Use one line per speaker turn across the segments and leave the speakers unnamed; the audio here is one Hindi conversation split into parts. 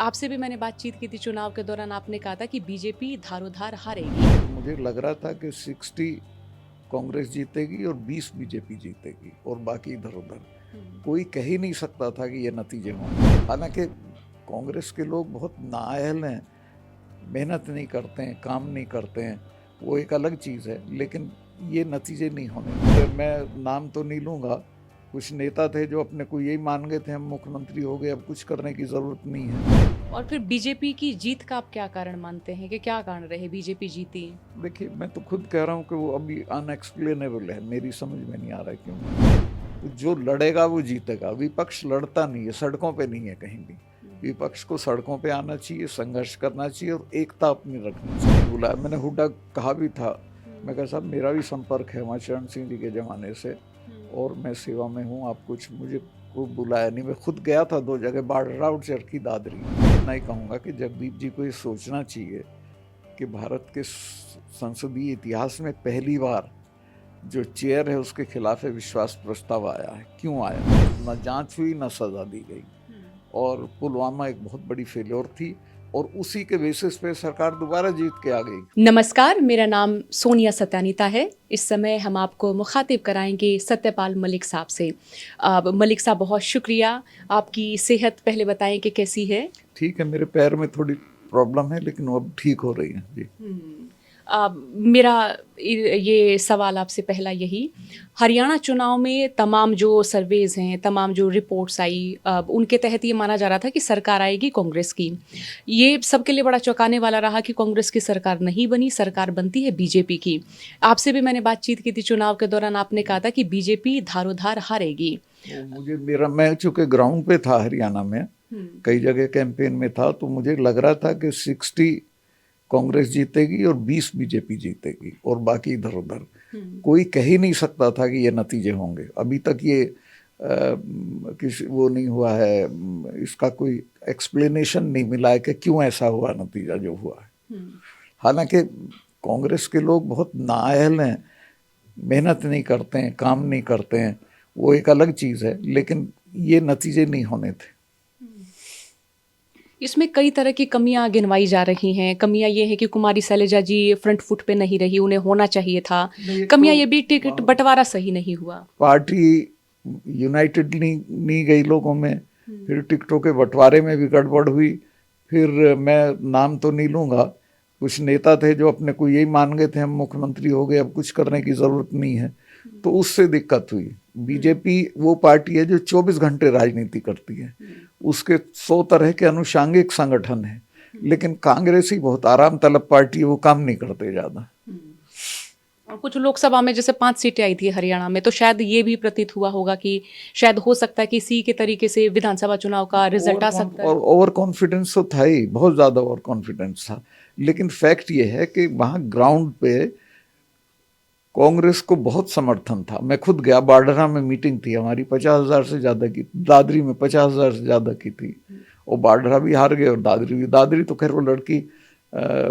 आपसे भी मैंने बातचीत की थी चुनाव के दौरान, आपने कहा था कि बीजेपी धारोधार हारेगी।
मुझे लग रहा था कि 60 कांग्रेस जीतेगी और 20 बीजेपी जीतेगी और बाकी इधर उधर। कोई कह ही नहीं सकता था कि ये नतीजे होंगे। हालांकि कांग्रेस के लोग बहुत नाअहल हैं, मेहनत नहीं करते हैं, काम नहीं करते हैं, वो एक अलग चीज़ है, लेकिन ये नतीजे नहीं होने। तो मैं नाम तो नहीं लूँगा, कुछ नेता थे जो अपने को यही मान गए थे हम मुख्यमंत्री हो गए, अब कुछ करने की ज़रूरत नहीं है।
और फिर बीजेपी की जीत का आप क्या कारण मानते हैं कि क्या कारण रहे बीजेपी जीती?
देखिए, मैं तो खुद कह रहा हूँ कि वो अभी अनएक्सप्लेनेबल है, मेरी समझ में नहीं आ रहा है क्यों। जो लड़ेगा वो जीतेगा। विपक्ष लड़ता नहीं है, सड़कों पे नहीं है कहीं भी। विपक्ष को सड़कों पे आना चाहिए, संघर्ष करना चाहिए और एकता अपनी रखनी चाहिए। बुलाया मैंने, हुड्डा कहा भी था, मैं कहा साहब मेरा भी संपर्क है वहाँ चरण सिंह जी के ज़माने से और मैं सेवा में हूँ, आप कुछ मुझे को बुलाया नहीं। मैं खुद गया था 2 जगह, बाढ़ और चरखी दादरी। इतना ही कहूँगा कि जगदीप जी को ये सोचना चाहिए कि भारत के संसदीय इतिहास में पहली बार जो चेयर है उसके खिलाफ विश्वास प्रस्ताव आया है। क्यों आया? न जांच हुई, न सजा दी गई। और पुलवामा एक बहुत बड़ी फेल्योर थी और उसी के बेसिस पे सरकार दोबारा जीत के आ गई।
नमस्कार, मेरा नाम सोनिया सत्यानीता है। इस समय हम आपको मुखातिब कराएंगे सत्यपाल मलिक साहब से। मलिक साहब, बहुत शुक्रिया। आपकी सेहत पहले बताएं कि कैसी है?
ठीक है, मेरे पैर में थोड़ी प्रॉब्लम है लेकिन वो अब ठीक हो रही है जी।
मेरा ये सवाल आपसे पहला यही, हरियाणा चुनाव में तमाम जो सर्वेज हैं, तमाम जो रिपोर्ट्स आई, उनके तहत ये माना जा रहा था कि सरकार आएगी कांग्रेस की। ये सबके लिए बड़ा चौंकाने वाला रहा कि कांग्रेस की सरकार नहीं बनी, सरकार बनती है बीजेपी की। आपसे भी मैंने बातचीत की थी चुनाव के दौरान, आपने कहा था कि बीजेपी धारोधार हारेगी।
मैं चूंकि ग्राउंड पे था हरियाणा में, कई जगह कैंपेन में था, तो मुझे लग रहा था कि 60 कांग्रेस जीतेगी और 20 बीजेपी जीतेगी और बाकी इधर उधर। कोई कह ही नहीं सकता था कि ये नतीजे होंगे। अभी तक ये किसी वो नहीं हुआ है, इसका कोई एक्सप्लेनेशन नहीं मिला है कि क्यों ऐसा हुआ नतीजा जो हुआ है। हालांकि कांग्रेस के लोग बहुत नाअहल हैं, मेहनत नहीं करते हैं, काम नहीं करते हैं, वो एक अलग चीज़ है, लेकिन ये नतीजे नहीं होने थे।
इसमें कई तरह की कमियां गिनवाई जा रही हैं। कमियां ये है कि कुमारी शैलजा जी फ्रंट फुट पे नहीं रही, उन्हें होना चाहिए था। कमियां ये भी टिकट बंटवारा सही नहीं हुआ।
पार्टी यूनाइटेड नहीं गई लोगों में, फिर टिकटों के बंटवारे में भी गड़बड़ हुई। फिर मैं नाम तो नहीं लूँगा, कुछ नेता थे जो अपने को यही मान गए थे हम मुख्यमंत्री हो गए, अब कुछ करने की ज़रूरत नहीं है, तो उससे दिक्कत हुई। बीजेपी वो पार्टी है जो 24 घंटे राजनीति करती है, उसके 100 तरह के अनुषांगिक संगठन है, लेकिन कांग्रेस ही बहुत आराम तलब पार्टी है, वो काम नहीं करते ज़्यादा।
और कुछ लोकसभा में जैसे 5 सीटें आई थी हरियाणा में, तो शायद ये भी प्रतीत हुआ होगा कि शायद हो सकता है कि इसी के तरीके से विधानसभा चुनाव का रिजल्ट आ सकता है।
और ओवर कॉन्फिडेंस तो था ही, बहुत ज़्यादा ओवर कॉन्फिडेंस था, लेकिन फैक्ट ये है कि वहाँ ग्राउंड पे कांग्रेस को बहुत समर्थन था। मैं खुद गया, बारडरा में मीटिंग थी हमारी, 50,000 से ज़्यादा की, दादरी में 50,000 से ज़्यादा की थी, और बारडरा भी हार गए और दादरी भी। दादरी तो खैर वो लड़की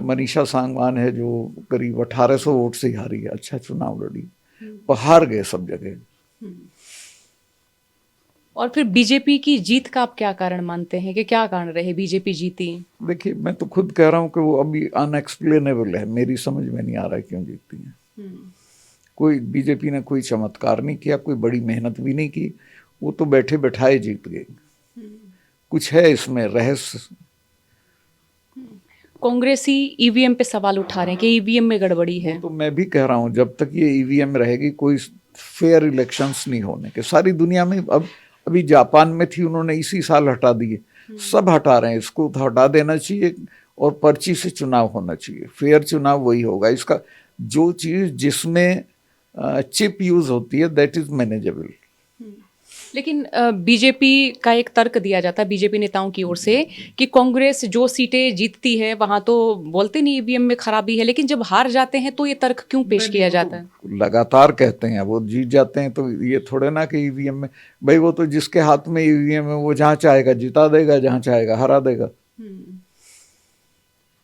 मनीषा सांगवान है जो करीब 1800 वोट से ही हारी है, अच्छा चुनाव लड़ी, पर हार गए सब जगह।
और फिर बीजेपी की जीत का आप क्या कारण मानते हैं कि क्या कारण रहे बीजेपी जीती?
देखिए, मैं तो खुद कह रहा हूँ कि वो अभी अनएक्सप्लेनेबल है, मेरी समझ में नहीं आ रहा है क्यों जीतती है। कोई बीजेपी ने कोई चमत्कार नहीं किया, कोई बड़ी मेहनत भी नहीं की, वो तो बैठे बैठाए जीत गई। कुछ है इसमें रहस्य।
कांग्रेसी ईवीएम पे सवाल उठा रहे हैं कि ईवीएम में गड़बड़ी है।
तो मैं भी कह रहा हूँ, जब तक ये ईवीएम रहेगी कोई फेयर इलेक्शंस नहीं होने के। सारी दुनिया में अब, अभी जापान में थी, उन्होंने इसी साल हटा दिए, सब हटा रहे हैं, इसको तो हटा देना चाहिए और पर्ची से चुनाव होना चाहिए। फेयर चुनाव वही होगा। इसका जो चीज़ जिसमें चिप यूज होती है दैट इज मैनेजेबल।
लेकिन बीजेपी का एक तर्क दिया जाता है बीजेपी नेताओं की ओर से कि कांग्रेस जो सीटें जीतती है वहां तो बोलते नहीं ईवीएम में खराबी है, लेकिन जब हार जाते हैं तो ये तर्क क्यों पेश किया जाता है?
लगातार कहते हैं, वो जीत जाते हैं तो ये थोड़े ना कि ईवीएम में, भाई वो तो जिसके हाथ में ईवीएम है वो जहाँ चाहेगा जिता देगा, जहाँ चाहेगा हरा देगा।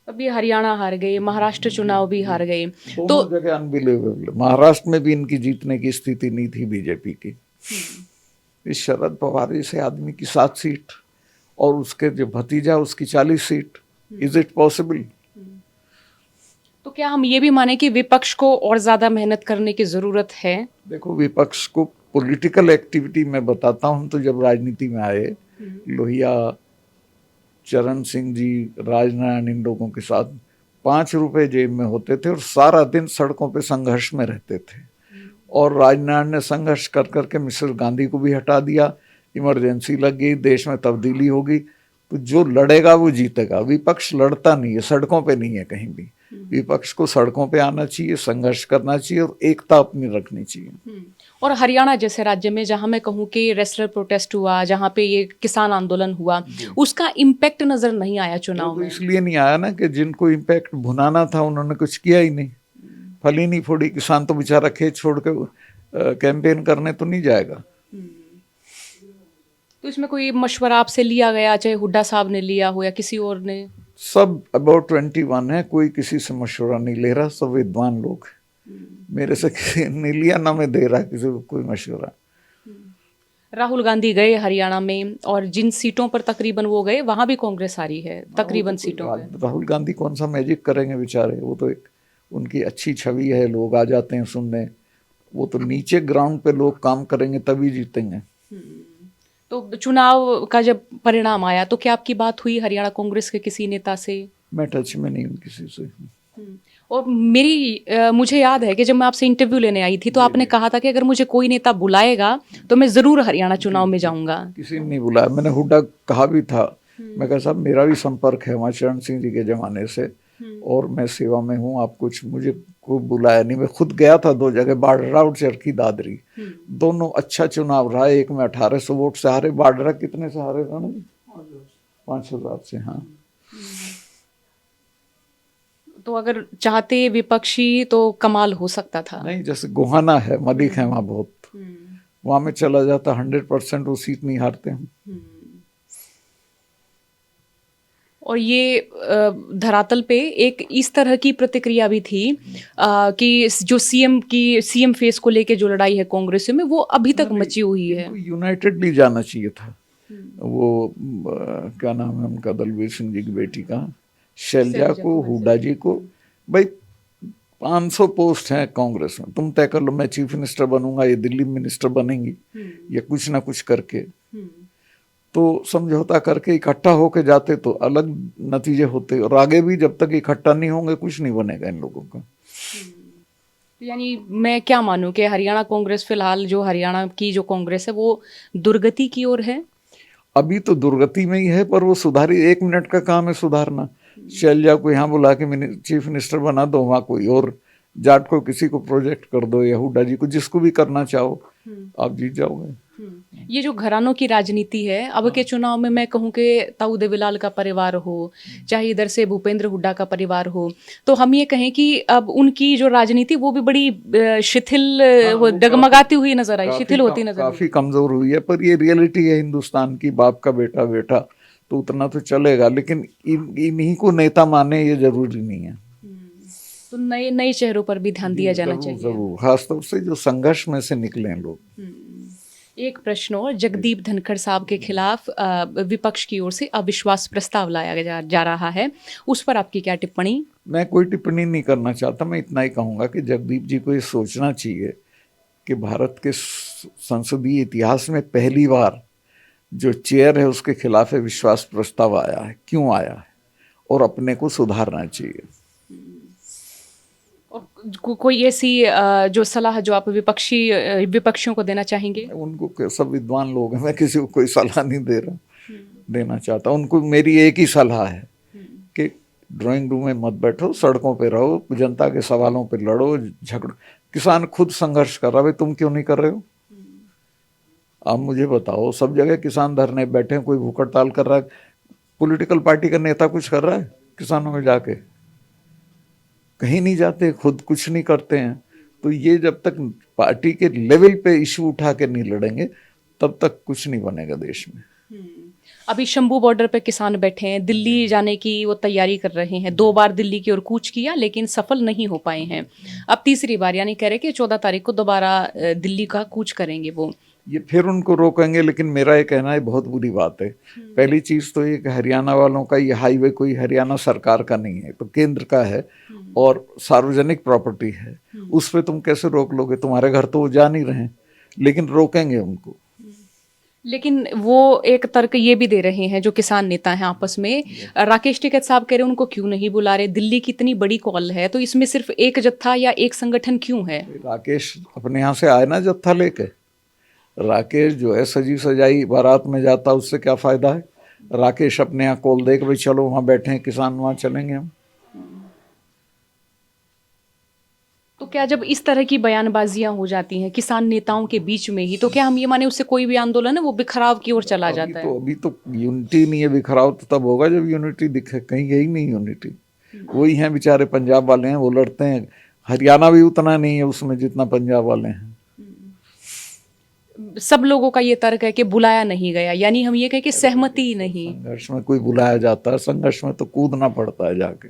अभी हरियाणा हार गए, महाराष्ट्र चुनाव भी हार गए, तो
दोनों जगह अनबिलीवेबल। महाराष्ट्र में भी इनकी जीतने की स्थिति नहीं थी बीजेपी की। इस शरद पवार जैसे आदमी की 7 सीट, और उसके जो भतीजा उसकी 40 सीट। Is it possible?
तो क्या हम ये भी माने कि विपक्ष को और ज्यादा मेहनत करने की जरूरत है?
देखो, विपक्ष को पॉलिटिकल एक्टिविटी मैं बताता हूँ, तो जब राजनीति में आए लोहिया, चरण सिंह जी, राजनारायण, इन लोगों के साथ 5 रुपए जेब में होते थे और सारा दिन सड़कों पे संघर्ष में रहते थे। और राजनारायण ने संघर्ष कर करके मिसेस गांधी को भी हटा दिया, इमरजेंसी लग गई, देश में तब्दीली होगी। तो जो लड़ेगा वो जीतेगा। विपक्ष लड़ता नहीं है, सड़कों पे नहीं है कहीं भी। विपक्ष को सड़कों पे आना चाहिए, संघर्ष करना चाहिए और एकता अपनी रखनी चाहिए।
और हरियाणा जैसे राज्य में, जहां मैं कहूँ कि रेस्लर प्रोटेस्ट हुआ, जहां पे ये किसान आंदोलन हुआ, उसका इम्पैक्ट नजर नहीं आया चुनाव
तो
में।
इसलिए नहीं आया ना कि जिनको इम्पैक्ट भुनाना था उन्होंने कुछ किया ही नहीं। फली नहीं फोड़ी। किसान तो बेचारा खेत छोड़ के कैंपेन करने तो नहीं जाएगा।
तो इसमें कोई मशवरा आपसे लिया गया, चाहे हुड्डा साहब ने लिया हो या किसी और ने?
सब अबाउट 21 है, कोई किसी से मशवरा नहीं ले रहा, सब विद्वान लोग। मेरे से किसी ने लिया ना मैं दे रहा किसी को कोई मशवरा।
राहुल गांधी गए हरियाणा में और जिन सीटों पर तकरीबन वो गए वहां भी कांग्रेस हारी है तकरीबन सीटों पे।
राहुल गांधी कौन सा मैजिक करेंगे बेचारे, वो तो एक उनकी अच्छी छवि है, लोग आ जाते हैं सुनने। वो तो नीचे ग्राउंड पे लोग काम करेंगे तभी जीतेंगे।
तो चुनाव का जब परिणाम आया तो क्या आपकी बात हुई हरियाणा कांग्रेस के किसी नेता से?
मैं टच में नहीं हूँ किसी से।
और मुझे याद है कि जब मैं आपसे इंटरव्यू लेने आई थी तो आपने कहा था कि अगर मुझे कोई नेता बुलाएगा तो मैं जरूर हरियाणा चुनाव में जाऊंगा।
किसी ने नहीं बुलाया। मैंने हुड्डा कहा भी था, मैं कहा साहब मेरा भी संपर्क है वहाँ चरण सिंह जी के जमाने से और मैं सेवा में हूँ, आप कुछ मुझे को बुलाया नहीं। मैं खुद गया था 2 जगह, बाडरा और चरखी दादरी, दोनों अच्छा चुनाव रहा। एक में 1800 वोट से हारे, बाडरा कितने से हारे था ना? 5000 से। हाँ,
तो अगर चाहते विपक्षी तो कमाल हो सकता था।
नहीं, जैसे गोहाना है, मलिक है वहाँ बहुत, वहाँ में चला जाता 100% वो सीट नहीं हारते हम।
और ये धरातल पे एक इस तरह की प्रतिक्रिया भी थी कि जो सीएम फेस को लेके जो लड़ाई है कांग्रेस में वो अभी तक मची हुई है।
यूनाइटेड भी जाना चाहिए था। वो क्या नाम है उनका, दलवीर सिंह जी की बेटी का, शैलजा को, हुड्डा जी को। भाई 500 पोस्ट हैं कांग्रेस में, तुम तय कर लो मैं चीफ मिनिस्टर बनूंगा, ये दिल्ली मिनिस्टर बनेंगी, या कुछ ना कुछ करके। तो समझौता करके इकट्ठा होके जाते तो अलग नतीजे होते, और आगे भी जब तक इकट्ठा नहीं होंगे कुछ नहीं बनेगा इन लोगों का।
यानी मैं क्या मानूं कि हरियाणा कांग्रेस फिलहाल जो हरियाणा की जो कांग्रेस है वो दुर्गति की ओर है?
अभी तो दुर्गति में ही है, पर वो सुधारी। 1 मिनट का काम है सुधारना। शैलजा को यहाँ बुला के चीफ मिनिस्टर बना दो, वहाँ कोई और जाट को किसी को प्रोजेक्ट कर दो, या हुड्डा जी को, जिसको भी करना चाहो, आप जीत जाओगे।
ये जो घरानों की राजनीति है अब के चुनाव में, मैं कहूँ कि ताऊ देवीलाल का परिवार हो, चाहे इधर से भूपेंद्र हुड्डा का परिवार हो, तो हम ये कहें कि अब उनकी जो राजनीति वो भी बड़ी शिथिल, डगमगाती हुई नजर आई, शिथिल होती नजर आई,
काफी कमजोर हुई है। पर ये रियलिटी है हिंदुस्तान की, बाप का बेटा बेटा, तो उतना तो चलेगा, लेकिन इन्हीं को नेता माने ये जरूरी नहीं है।
तो नए नए चेहरों पर भी ध्यान दिया जाना चाहिए।
जरूर, खासतौर से जो संघर्ष में से निकले लोग।
एक प्रश्न और, जगदीप धनखड़ साहब के खिलाफ विपक्ष की ओर से अविश्वास प्रस्ताव लाया जा रहा है, उस पर आपकी क्या टिप्पणी?
मैं कोई टिप्पणी नहीं करना चाहता। मैं इतना ही कहूँगा कि जगदीप जी को ये सोचना चाहिए कि भारत के संसदीय इतिहास में पहली बार जो चेयर है उसके खिलाफ विश्वास प्रस्ताव आया है, क्यों आया है, और अपने को सुधारना चाहिए।
और कोई ऐसी जो सलाह जो आप विपक्षियों को देना चाहेंगे?
उनको, सब विद्वान लोग हैं, मैं किसी को कोई सलाह नहीं देना चाहता। उनको मेरी एक ही सलाह है कि ड्राइंग रूम में मत बैठो, सड़कों पे रहो, जनता के सवालों पे लड़ो, झगड़ो। किसान खुद संघर्ष कर रहा है, तुम क्यों नहीं कर रहे हो? आप मुझे बताओ, सब जगह किसान धरने बैठे हैं, कोई भूख हड़ताल कर रहा है, पॉलिटिकल पार्टी का नेता कुछ कर रहा है किसानों में जाके? कहीं नहीं जाते, खुद कुछ नहीं करते हैं। तो ये जब तक पार्टी के लेवल पे इशू उठा के नहीं लड़ेंगे तब तक कुछ नहीं बनेगा देश में।
अभी शंभू बॉर्डर पे किसान बैठे हैं, दिल्ली जाने की वो तैयारी कर रहे हैं, 2 बार दिल्ली की ओर कूच किया लेकिन सफल नहीं हो पाए हैं। अब तीसरी बार, यानी कह रहे कि 14 तारीख को दोबारा दिल्ली का कूच करेंगे वो।
ये फिर उनको रोकेंगे, लेकिन मेरा ये कहना है बहुत बुरी बात है। पहली चीज तो ये कि हरियाणा वालों का ये हाईवे कोई हरियाणा सरकार का नहीं है, तो केंद्र का है और सार्वजनिक प्रॉपर्टी है। उस पे तुम कैसे रोक लोगे? तुम्हारे घर तो वो जा नहीं रहे हैं, लेकिन रोकेंगे उनको।
लेकिन वो एक तर्क ये भी दे रहे हैं जो किसान नेता हैं आपस में, राकेश टिकैत साहब कह रहे हैं उनको क्यों नहीं बुला रहे, दिल्ली की इतनी बड़ी कॉल है तो इसमें सिर्फ एक जत्था या एक संगठन क्यों है?
राकेश अपने यहाँ से आए ना जत्था लेके। राकेश जो है सजी सजाई बारात में जाता, उससे क्या फायदा है? राकेश अपने यहाँ कॉल दे के भाई चलो वहाँ बैठे हैं किसान, वहाँ चलेंगे हम।
तो क्या जब इस तरह की बयानबाजियां हो जाती हैं किसान नेताओं के बीच में ही, तो क्या हम ये माने उससे कोई भी आंदोलन है वो बिखराव की ओर चला जाता है?
अभी तो यूनिटी नहीं है, बिखराव तो तब होगा जब यूनिटी दिखे। कहीं यही नहीं यूनिटी। वही हैं बेचारे पंजाब वाले हैं, वो लड़ते हैं। हरियाणा भी उतना नहीं है उसमें जितना पंजाब वाले हैं।
सब लोगों का ये तर्क है कि बुलाया नहीं गया, यानी हम ये कहें कि सहमति नहीं।
संघर्ष में कोई बुलाया जाता है? संघर्ष में तो कूदना पड़ता है जाके।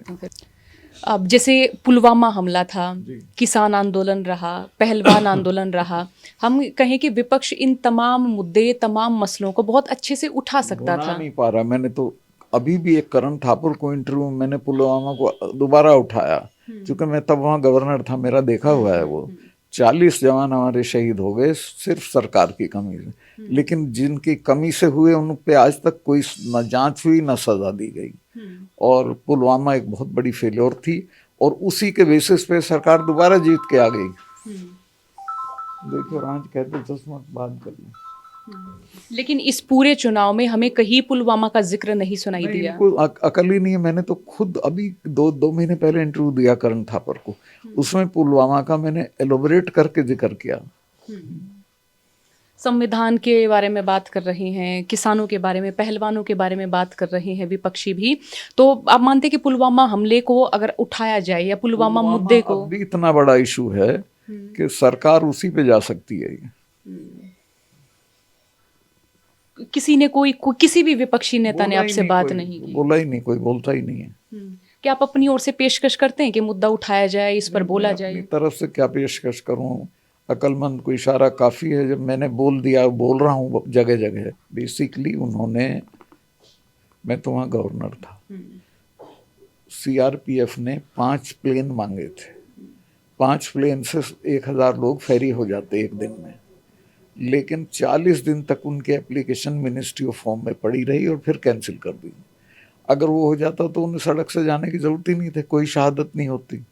अब जैसे पुलवामा हमला था, किसान आंदोलन रहा, पहलवान आंदोलन रहा, हम कहें कि विपक्ष इन तमाम मुद्दे, तमाम मसलों को बहुत अच्छे से उठा सकता था।
नहीं पा रहा। मैंने तो अभी भी एक करण ठाकुर को इंटरव्यू में मैंने पुलवामा को दोबारा उठाया, क्योंकि मैं तब वहाँ गवर्नर था, मेरा देखा हुआ है वो। 40 जवान हमारे शहीद हो गए सिर्फ सरकार की कमी से, लेकिन जिनकी कमी से हुए उन पे आज तक कोई न जांच हुई न सजा दी गई। और पुलवामा एक बहुत बड़ी फेल्योर थी, और उसी के बेसिस पे सरकार दोबारा जीत के आ गई। देखो राज कहते 10 मिनट बाद कर लें।
लेकिन इस पूरे चुनाव में हमें कहीं पुलवामा का जिक्र नहीं सुनाई दिया।
इनको अकल ही नहीं है। मैंने तो खुद अभी दो महीने पहले इंटरव्यू दिया करण थापर को, उसमें पुलवामा का मैंने एलोबरेट करके जिक्र किया।
संविधान के बारे में बात कर रहे हैं, किसानों के बारे में, पहलवानों के बारे में बात कर रहे हैं विपक्षी भी। तो आप मानते हैं कि पुलवामा हमले को अगर उठाया जाए या पुलवामा मुद्दे को,
अभी इतना बड़ा इशू है कि सरकार उसी पे जा सकती है।
किसी ने किसी भी विपक्षी नेता ने आपसे बात नहीं की?
बोला ही नहीं, कोई बोलता ही नहीं है।
क्या आप अपनी ओर से पेशकश करते हैं कि मुद्दा उठाया जाए, इस पर बोला जाए?
अपनी तरफ से क्या पेशकश करूं? अकलमंद को इशारा काफ़ी है। जब मैंने बोल दिया, बोल रहा हूँ जगह जगह। बेसिकली उन्होंने, मैं तो वहाँ गवर्नर था, सीआरपीएफ ने 5 प्लेन मांगे थे। 5 प्लेन से 1000 लोग फेरी हो जाते एक दिन में, लेकिन 40 दिन तक उनकी एप्लीकेशन मिनिस्ट्री ऑफ होम में पड़ी रही और फिर कैंसिल कर दी। अगर वो हो जाता तो उन्हें सड़क से जाने की जरूरत ही नहीं थी, कोई शहादत नहीं होती।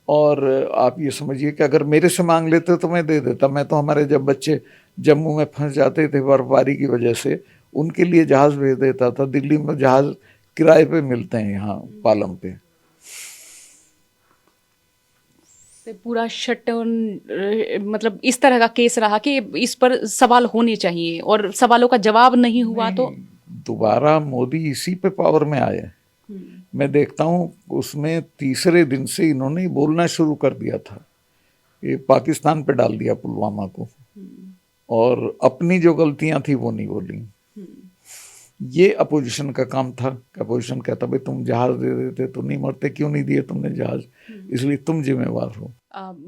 और आप ये समझिए कि अगर मेरे से मांग लेते तो मैं दे देता। मैं तो, हमारे जब बच्चे जम्मू में फंस जाते थे बर्फबारी की वजह से, उनके लिए जहाज़ भेज देता था। दिल्ली में जहाज़ किराए पे मिलते हैं यहाँ पालम पे।
पूरा शटडाउन, मतलब इस तरह का केस रहा कि इस पर सवाल होने चाहिए और सवालों का जवाब नहीं हुआ। तो
दोबारा मोदी इसी पे पावर में आए। मैं देखता हूँ उसमें तीसरे दिन से इन्होंने बोलना शुरू कर दिया था, ये पाकिस्तान पे डाल दिया पुलवामा को, और अपनी जो गलतियां थी वो नहीं बोली। ये अपोजिशन का काम था। अपोजिशन कहता भाई तुम जहाज दे देते तो नहीं मरते, क्यों नहीं दिए तुमने जहाज, इसलिए तुम जिम्मेवार हो।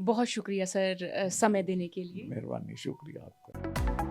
बहुत शुक्रिया सर समय देने के लिए।
मेहरबानी, शुक्रिया आपका।